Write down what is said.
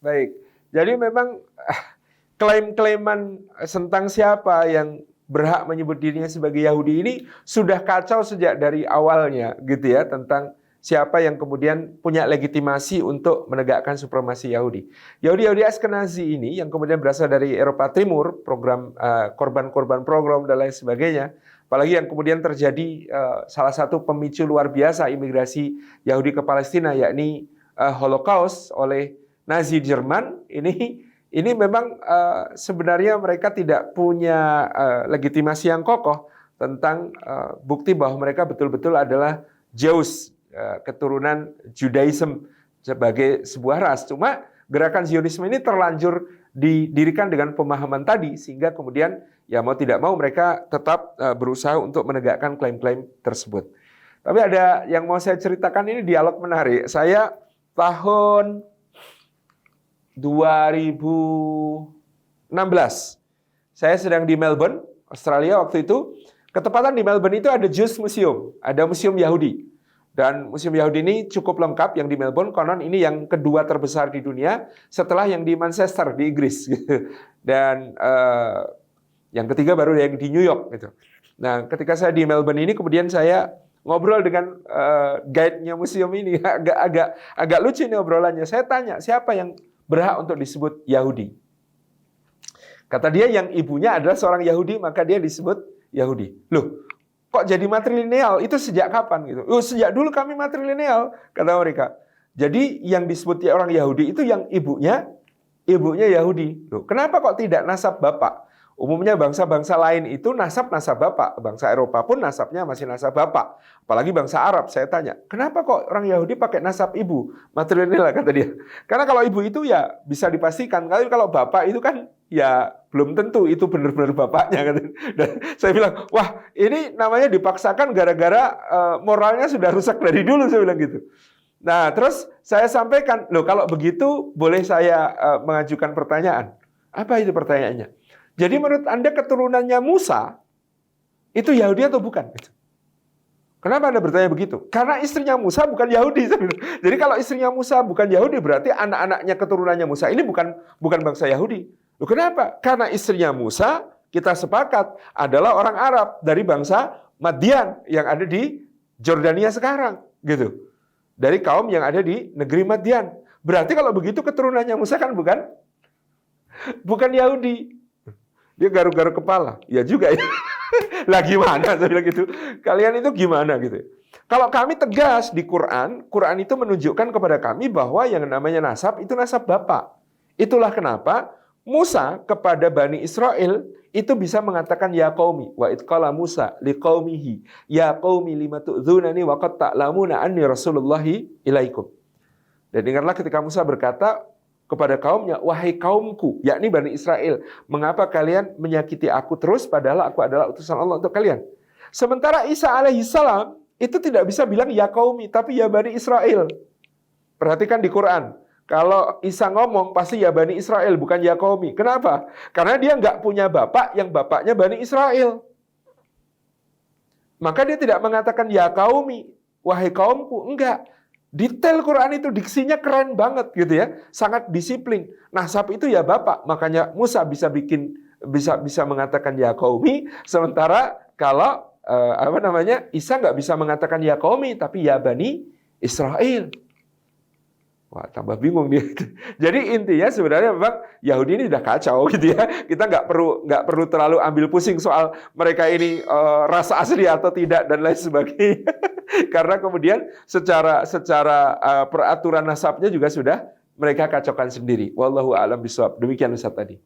Baik. Jadi memang klaim-klaiman tentang siapa yang berhak menyebut dirinya sebagai Yahudi ini sudah kacau sejak dari awalnya gitu ya, tentang siapa yang kemudian punya legitimasi untuk menegakkan supremasi Yahudi. Yahudi Askenazi ini yang kemudian berasal dari Eropa Timur, program korban-korban pogrom dan lain sebagainya, apalagi yang kemudian terjadi salah satu pemicu luar biasa imigrasi Yahudi ke Palestina, yakni Holocaust oleh Nazi Jerman. Ini memang sebenarnya mereka tidak punya legitimasi yang kokoh tentang bukti bahwa mereka betul-betul adalah Jews, keturunan Judaism sebagai sebuah ras. Cuma gerakan Zionisme ini terlanjur didirikan dengan pemahaman tadi, sehingga kemudian ya mau tidak mau mereka tetap berusaha untuk menegakkan klaim-klaim tersebut. Tapi ada yang mau saya ceritakan, ini dialog menarik. Saya tahun 2016. Saya sedang di Melbourne, Australia waktu itu. Ketepatan di Melbourne itu ada Jewish Museum, ada museum Yahudi. Dan museum Yahudi ini cukup lengkap yang di Melbourne, konon ini yang kedua terbesar di dunia setelah yang di Manchester di Inggris. Dan yang ketiga baru yang di New York gitu. Nah, ketika saya di Melbourne ini kemudian saya ngobrol dengan guide-nya museum ini, agak lucu nih obrolannya. Saya tanya, siapa yang berhak untuk disebut Yahudi? Kata dia yang ibunya adalah seorang Yahudi, maka dia disebut Yahudi. Loh, kok jadi matrilineal? Itu sejak kapan gitu? Oh, sejak dulu kami matrilineal, kata mereka. Jadi yang disebut orang Yahudi itu yang ibunya Yahudi. Loh, kenapa kok tidak nasab bapak? Umumnya bangsa-bangsa lain itu nasab bapak. Bangsa Eropa pun nasabnya masih nasab bapak. Apalagi bangsa Arab. Saya tanya, kenapa kok orang Yahudi pakai nasab ibu? Matrilineal, kata dia. Karena kalau ibu itu ya bisa dipastikan. Tapi kalau bapak itu kan ya belum tentu itu benar-benar bapaknya. Dan saya bilang, wah ini namanya dipaksakan gara-gara moralnya sudah rusak dari dulu, saya bilang gitu. Nah terus saya sampaikan, loh kalau begitu boleh saya mengajukan pertanyaan. Apa itu pertanyaannya? Jadi menurut Anda keturunannya Musa itu Yahudi atau bukan? Kenapa Anda bertanya begitu? Karena istrinya Musa bukan Yahudi. Jadi kalau istrinya Musa bukan Yahudi, berarti anak-anaknya keturunannya Musa ini bukan bangsa Yahudi. Loh, kenapa? Karena istrinya Musa, kita sepakat, adalah orang Arab dari bangsa Madian yang ada di Jordania sekarang, gitu. Dari kaum yang ada di negeri Madian. Berarti kalau begitu keturunannya Musa kan bukan Yahudi. Dia garuk-garuk kepala. Ya juga ya. Lah gimana? Saya bilang gitu. Kalian itu gimana gitu. Kalau kami tegas di Quran itu menunjukkan kepada kami bahwa yang namanya nasab itu nasab bapak. Itulah kenapa Musa kepada Bani Israel itu bisa mengatakan ya qaumi wa id qala Musa liqaumihi ya qaumi lima tu'dzunani wa qad ta'lamuna anni rasulullahi ilaikum. Dan ingatlah ketika Musa berkata kepada kaumnya, wahai kaumku, yakni Bani Israel, mengapa kalian menyakiti aku terus padahal aku adalah utusan Allah untuk kalian? Sementara Isa alaihissalam itu tidak bisa bilang ya qaumi, tapi ya Bani Israel. Perhatikan di Quran. Kalau Isa ngomong pasti ya Bani Israel, bukan ya qaumi. Kenapa? Karena dia nggak punya bapak yang bapaknya Bani Israel. Maka dia tidak mengatakan ya qaumi, wahai kaumku. Enggak. Detail Quran itu diksinya keren banget gitu ya, sangat disiplin. Nasab itu ya bapak, makanya Musa bisa mengatakan ya qaumi, sementara kalau Isa nggak bisa mengatakan ya qaumi, tapi ya Bani Israel. Wah, tambah bingung dia. Jadi intinya sebenarnya memang Yahudi ini sudah kacau gitu ya. Kita nggak perlu terlalu ambil pusing soal mereka ini ras asli atau tidak dan lain sebagainya. Karena kemudian secara peraturan nasabnya juga sudah mereka kacaukan sendiri. Wallahu a'lam bishawab. Demikian Ustaz tadi.